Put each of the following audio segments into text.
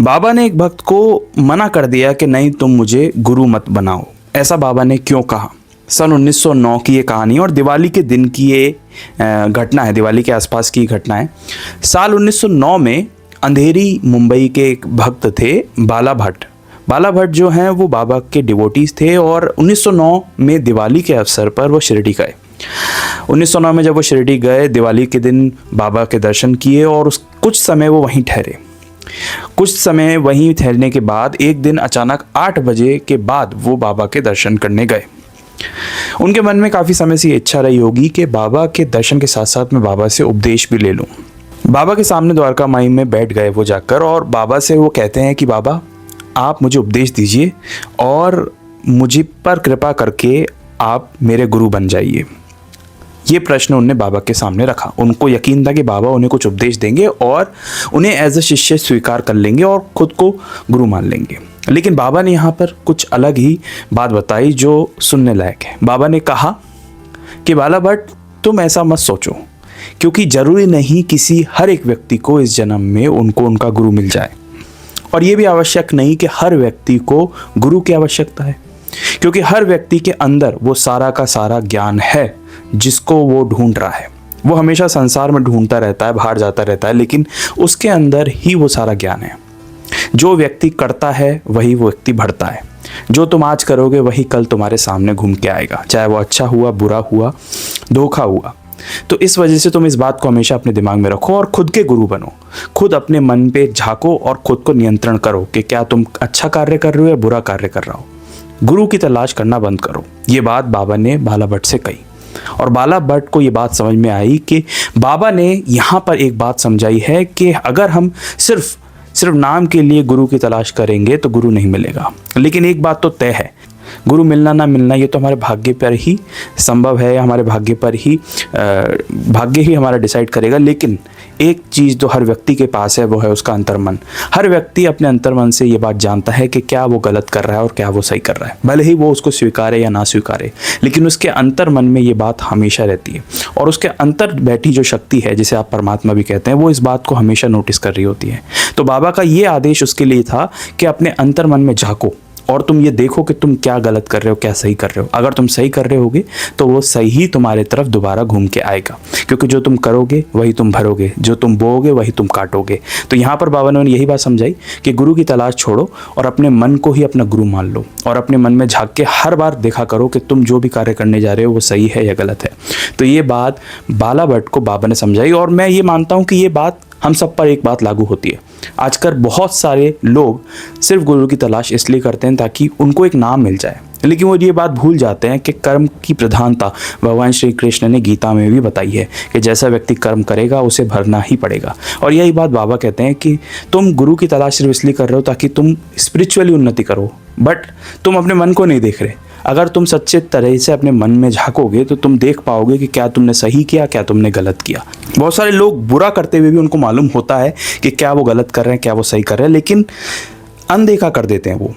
बाबा ने एक भक्त को मना कर दिया कि नहीं, तुम मुझे गुरु मत बनाओ। ऐसा बाबा ने क्यों कहा? सन 1909 की ये कहानी और दिवाली के दिन की ये घटना है, दिवाली के आसपास की घटना है। साल 1909 में अंधेरी मुंबई के एक भक्त थे बाला भट्ट। बाला भट्ट जो हैं वो बाबा के डिवोटीज थे और 1909 में दिवाली के अवसर पर वो शिरडी गए। 1909 में जब वो शिरडी गए, दिवाली के दिन बाबा के दर्शन किए और कुछ समय वो वहीं ठहरे। कुछ समय वहीं ठहरने के बाद एक दिन अचानक 8 बजे के बाद वो बाबा के दर्शन करने गए। उनके मन में काफ़ी समय से ये इच्छा रही होगी कि बाबा के दर्शन के साथ साथ मैं बाबा से उपदेश भी ले लूं। बाबा के सामने द्वारका माई में बैठ गए वो जाकर और बाबा से वो कहते हैं कि बाबा, आप मुझे उपदेश दीजिए और मुझे पर कृपा करके आप मेरे गुरु बन जाइए। ये प्रश्न उन्होंने बाबा के सामने रखा। उनको यकीन था कि बाबा उन्हें कुछ उपदेश देंगे और उन्हें एज अ शिष्य स्वीकार कर लेंगे और खुद को गुरु मान लेंगे। लेकिन बाबा ने यहाँ पर कुछ अलग ही बात बताई जो सुनने लायक है। बाबा ने कहा कि बाला भट्ट, तुम ऐसा मत सोचो, क्योंकि ज़रूरी नहीं किसी हर एक व्यक्ति को इस जन्म में उनको उनका गुरु मिल जाए, और ये भी आवश्यक नहीं कि हर व्यक्ति को गुरु की आवश्यकता है, क्योंकि हर व्यक्ति के अंदर वो सारा का सारा ज्ञान है जिसको वो ढूंढ रहा है। वो हमेशा संसार में ढूंढता रहता है, बाहर जाता रहता है, लेकिन उसके अंदर ही वो सारा ज्ञान है। जो व्यक्ति करता है वही वो व्यक्ति बढ़ता है। जो तुम आज करोगे वही कल तुम्हारे सामने घूम के आएगा, चाहे वो अच्छा हुआ, बुरा हुआ, धोखा हुआ। तो इस वजह से तुम इस बात को हमेशा अपने दिमाग में रखो और खुद के गुरु बनो। खुद अपने मन पे झांको और खुद को नियंत्रण करो कि क्या तुम अच्छा कार्य कर रहे हो या बुरा कार्य कर रहे हो। गुरु की तलाश करना बंद करो। ये बात बाबा ने बाला भट्ट से कही और बाला भट्ट को ये बात समझ में आई कि बाबा ने यहाँ पर एक बात समझाई है कि अगर हम सिर्फ नाम के लिए गुरु की तलाश करेंगे तो गुरु नहीं मिलेगा। लेकिन एक बात तो तय है, गुरु मिलना ना मिलना ये तो हमारे भाग्य पर ही संभव है, हमारे भाग्य पर ही भाग्य ही हमारा डिसाइड करेगा। लेकिन एक चीज़ तो हर व्यक्ति के पास है, वो है उसका अंतर्मन। हर व्यक्ति अपने अंतर्मन से ये बात जानता है कि क्या वो गलत कर रहा है और क्या वो सही कर रहा है, भले ही वो उसको स्वीकारे या ना स्वीकारे, लेकिन उसके अंतर्मन में ये बात हमेशा रहती है। और उसके अंतर बैठी जो शक्ति है, जिसे आप परमात्मा भी कहते हैं, वो इस बात को हमेशा नोटिस कर रही होती है। तो बाबा का ये आदेश उसके लिए था कि अपने अंतर्मन में झांको और तुम ये देखो कि तुम क्या गलत कर रहे हो, क्या सही कर रहे हो। अगर तुम सही कर रहे होगे तो वो सही ही तुम्हारे तरफ दोबारा घूम के आएगा, क्योंकि जो तुम करोगे वही तुम भरोगे, जो तुम बोओगे वही तुम काटोगे। तो यहाँ पर बाबा ने यही बात समझाई कि गुरु की तलाश छोड़ो और अपने मन को ही अपना गुरु मान लो और अपने मन में झांक के हर बार देखा करो कि तुम जो भी कार्य करने जा रहे हो वो सही है या गलत है। तो ये बात बाला भट्ट को बाबा ने समझाई और मैं ये मानता हूँ कि ये बात हम सब पर एक बात लागू होती है। आजकल बहुत सारे लोग सिर्फ गुरु की तलाश इसलिए करते हैं ताकि उनको एक नाम मिल जाए, लेकिन वो ये बात भूल जाते हैं कि कर्म की प्रधानता भगवान श्री कृष्ण ने गीता में भी बताई है कि जैसा व्यक्ति कर्म करेगा उसे भरना ही पड़ेगा। और यही बात बाबा कहते हैं कि तुम गुरु की तलाश सिर्फ इसलिए कर रहे हो ताकि तुम स्पिरिचुअली उन्नति करो, बट तुम अपने मन को नहीं देख रहे। अगर तुम सच्चे तरह से अपने मन में झांकोगे तो तुम देख पाओगे कि क्या तुमने सही किया, क्या तुमने गलत किया। बहुत सारे लोग बुरा करते हुए भी उनको मालूम होता है कि क्या वो गलत कर रहे हैं, क्या वो सही कर रहे हैं, लेकिन अनदेखा कर देते हैं वो।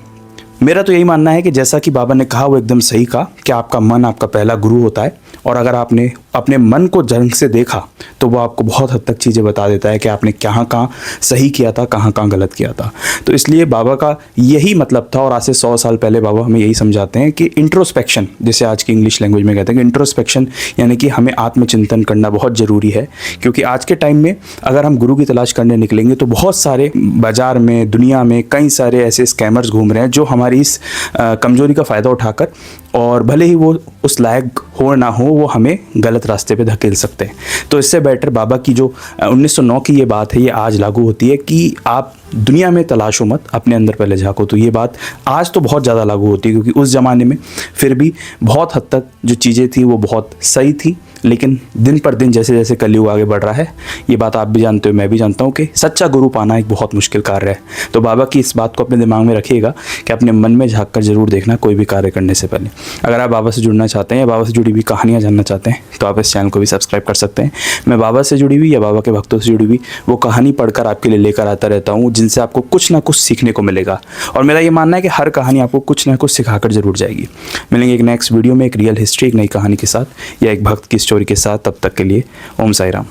मेरा तो यही मानना है कि जैसा कि बाबा ने कहा वो एकदम सही कहा कि आपका मन आपका पहला गुरु होता है, और अगर आपने अपने मन को ढंग से देखा तो वो आपको बहुत हद तक चीज़ें बता देता है कि आपने कहाँ सही किया था, कहाँ गलत किया था। तो इसलिए बाबा का यही मतलब था, और आज से 100 साल पहले बाबा हमें यही समझाते हैं कि इंट्रोस्पेक्शन, जैसे आज की इंग्लिश लैंग्वेज में कहते हैं कि इंट्रोस्पेक्शन, यानी कि हमें आत्मचिंतन करना बहुत ज़रूरी है। क्योंकि आज के टाइम में अगर हम गुरु की तलाश करने निकलेंगे तो बहुत सारे बाज़ार में, दुनिया में कई सारे ऐसे स्कैमर्स घूम रहे हैं जो हमारी इस कमज़ोरी का फ़ायदा उठाकर, और भले ही वो उस लायक हो ना हो, वो हमें गलत रास्ते पे धकेल सकते हैं। तो इससे बेटर बाबा की जो 1909 की ये बात है, ये आज लागू होती है कि आप दुनिया में तलाशो मत, अपने अंदर पहले झांको। तो ये बात आज तो बहुत ज़्यादा लागू होती है, क्योंकि उस ज़माने में फिर भी बहुत हद तक जो चीज़ें थी वो बहुत सही थी। लेकिन दिन पर दिन जैसे जैसे कलयुग आगे बढ़ रहा है, ये बात आप भी जानते हो, मैं भी जानता हूँ कि सच्चा गुरु पाना एक बहुत मुश्किल कार्य है। तो बाबा की इस बात को अपने दिमाग में रखिएगा कि अपने मन में झांक कर जरूर देखना कोई भी कार्य करने से पहले। अगर आप बाबा से जुड़ना चाहते हैं या बाबा से जुड़ी हुई कहानियाँ जानना चाहते हैं तो आप इस चैनल को भी सब्सक्राइब कर सकते हैं। मैं बाबा से जुड़ी हुई या बाबा के भक्तों से जुड़ी हुई वो कहानी पढ़कर आपके लिए लेकर आता रहता हूँ, जिनसे आपको कुछ ना कुछ सीखने को मिलेगा। और मेरा ये मानना है कि हर कहानी आपको कुछ ना कुछ सिखाकर जरूर जाएगी। मिलेंगे एक नेक्स्ट वीडियो में एक रियल हिस्ट्री, एक नई कहानी के साथ या एक भक्त की स्टोरी के साथ। तब तक के लिए ओम साई राम।